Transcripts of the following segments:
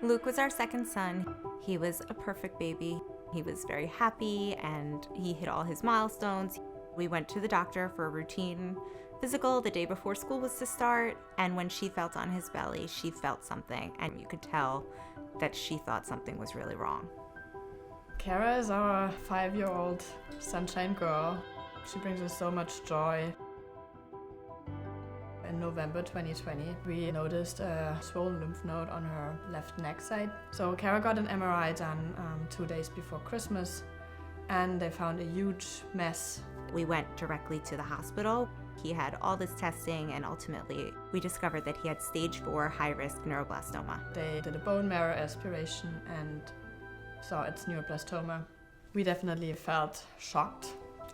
Luke was our second son. He was a perfect baby. He was very happy and he hit all his milestones. We went to the doctor for a routine physical the day before school was to start, and when she felt on his belly, she felt something, and you could tell that she thought something was really wrong. Kara is our 5-year-old sunshine girl. She brings us so much joy. In November 2020, we noticed a swollen lymph node on her left neck side. So Kara got an MRI done 2 days before Christmas, and they found a huge mess. We went directly to the hospital. He had all this testing, and ultimately we discovered that he had stage 4 high-risk neuroblastoma. They did a bone marrow aspiration and saw it's neuroblastoma. We definitely felt shocked,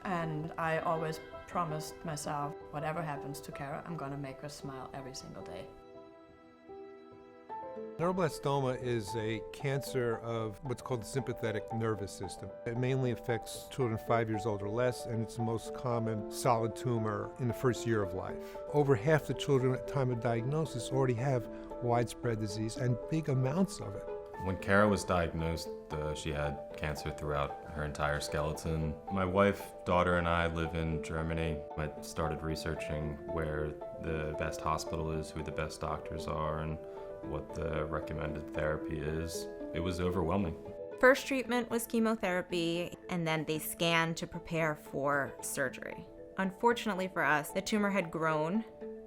and I always promised myself, whatever happens to Kara, I'm gonna make her smile every single day. Neuroblastoma is a cancer of what's called the sympathetic nervous system. It mainly affects children 5 years old or less, and it's the most common solid tumor in the first year of life. Over half the children at the time of diagnosis already have widespread disease and big amounts of it. When Kara was diagnosed, she had cancer throughout her entire skeleton. My wife, daughter, and I live in Germany. I started researching where the best hospital is, who the best doctors are, and what the recommended therapy is. It was overwhelming. First treatment was chemotherapy, and then they scanned to prepare for surgery. Unfortunately for us, the tumor had grown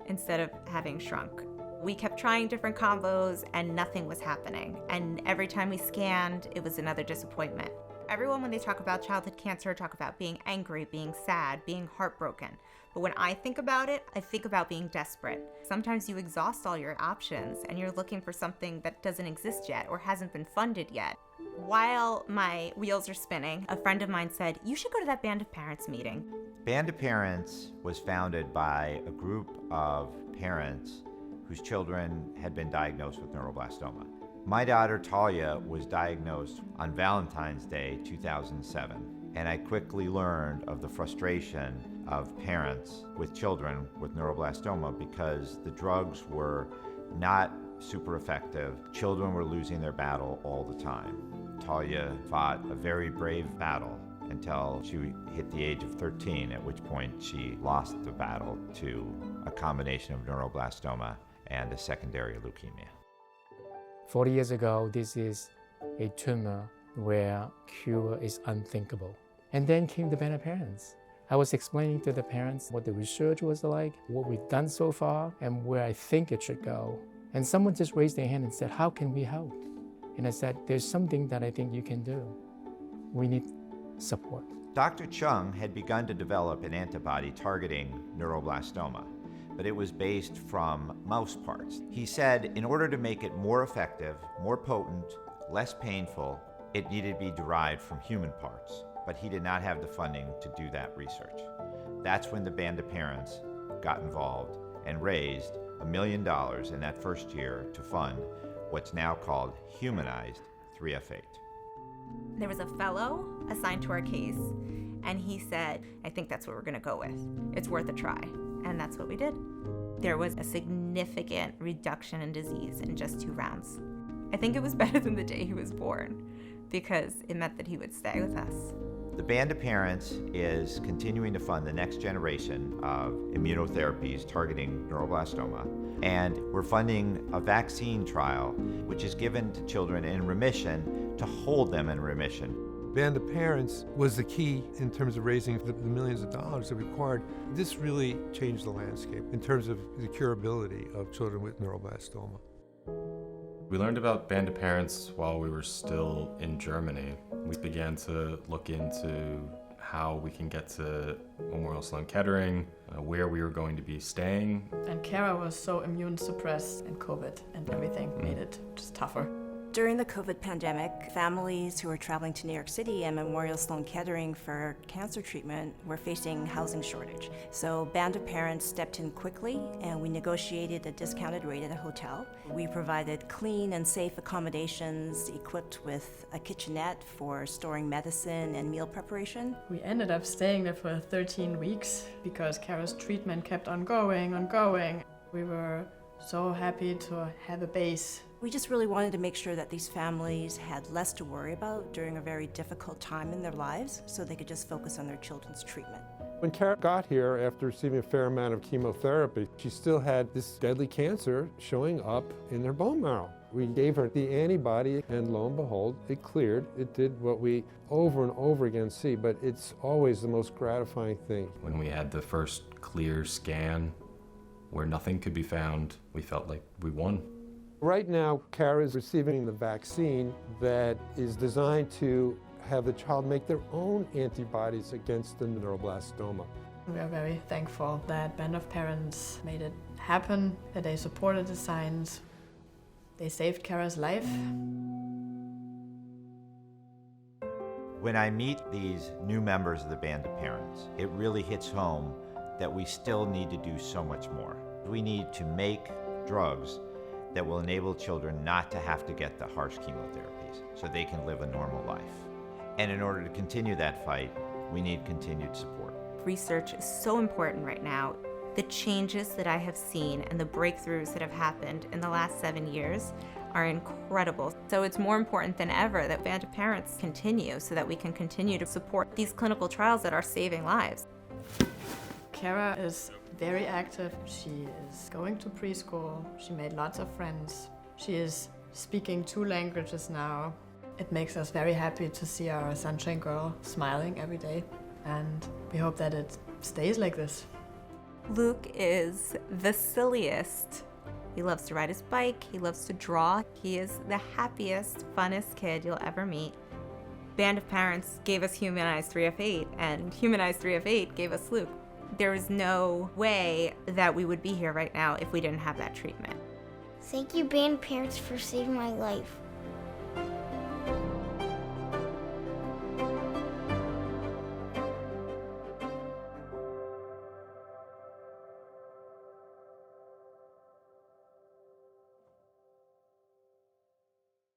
instead of having shrunk. We kept trying different combos and nothing was happening. And every time we scanned, it was another disappointment. Everyone, when they talk about childhood cancer, talk about being angry, being sad, being heartbroken. But when I think about it, I think about being desperate. Sometimes you exhaust all your options and you're looking for something that doesn't exist yet or hasn't been funded yet. While my wheels are spinning, a friend of mine said, "You should go to that Band of Parents meeting." Band of Parents was founded by a group of parents whose children had been diagnosed with neuroblastoma. My daughter Talia was diagnosed on Valentine's Day 2007, and I quickly learned of the frustration of parents with children with neuroblastoma because the drugs were not super effective. Children were losing their battle all the time. Talia fought a very brave battle until she hit the age of 13, at which point she lost the battle to a combination of neuroblastoma and a secondary leukemia. 40 years ago, this is a tumor where cure is unthinkable. And then came the Band of Parents. I was explaining to the parents what the research was like, what we've done so far, and where I think it should go. And someone just raised their hand and said, "How can we help?" And I said, "There's something that I think you can do. We need support." Dr. Chung had begun to develop an antibody targeting neuroblastoma, but it was based from mouse parts. He said in order to make it more effective, more potent, less painful, it needed to be derived from human parts, but he did not have the funding to do that research. That's when the Band of Parents got involved and raised $1 million in that first year to fund what's now called humanized 3F8. There was a fellow assigned to our case, and he said, "I think that's what we're gonna go with. It's worth a try." And that's what we did. There was a significant reduction in disease in just 2 rounds. I think it was better than the day he was born because it meant that he would stay with us. The Band of Parents is continuing to fund the next generation of immunotherapies targeting neuroblastoma, and we're funding a vaccine trial which is given to children in remission to hold them in remission. Band of Parents was the key in terms of raising the millions of dollars that required. This really changed the landscape in terms of the curability of children with neuroblastoma. We learned about Band of Parents while we were still in Germany. We began to look into how we can get to Memorial Sloan Kettering, where we were going to be staying. And Kara was so immune suppressed, and COVID and everything made it just tougher. During the COVID pandemic, families who were traveling to New York City and Memorial Sloan Kettering for cancer treatment were facing housing shortage. So Band of Parents stepped in quickly and we negotiated a discounted rate at a hotel. We provided clean and safe accommodations equipped with a kitchenette for storing medicine and meal preparation. We ended up staying there for 13 weeks because Kara's treatment kept on going. We were so happy to have a base. We just really wanted to make sure that these families had less to worry about during a very difficult time in their lives, so they could just focus on their children's treatment. When Kara got here after receiving a fair amount of chemotherapy, she still had this deadly cancer showing up in her bone marrow. We gave her the antibody, and lo and behold, it cleared. It did what we over and over again see, but it's always the most gratifying thing. When we had the first clear scan where nothing could be found, we felt like we won. Right now, Kara is receiving the vaccine that is designed to have the child make their own antibodies against the neuroblastoma. We are very thankful that Band of Parents made it happen, that they supported the science. They saved Kara's life. When I meet these new members of the Band of Parents, it really hits home that we still need to do so much more. We need to make drugs that will enable children not to have to get the harsh chemotherapies so they can live a normal life. And in order to continue that fight, we need continued support. Research is so important right now. The changes that I have seen and the breakthroughs that have happened in the last 7 years are incredible. So it's more important than ever that Band of Parents continue so that we can continue to support these clinical trials that are saving lives. Kara is very active. She is going to preschool. She made lots of friends. She is speaking 2 languages now. It makes us very happy to see our sunshine girl smiling every day, and we hope that it stays like this. Luke is the silliest. He loves to ride his bike, he loves to draw. He is the happiest, funnest kid you'll ever meet. Band of Parents gave us Humanized 3F8, and Humanized 3F8 gave us Luke. There is no way that we would be here right now if we didn't have that treatment. Thank you, Band of Parents, for saving my life.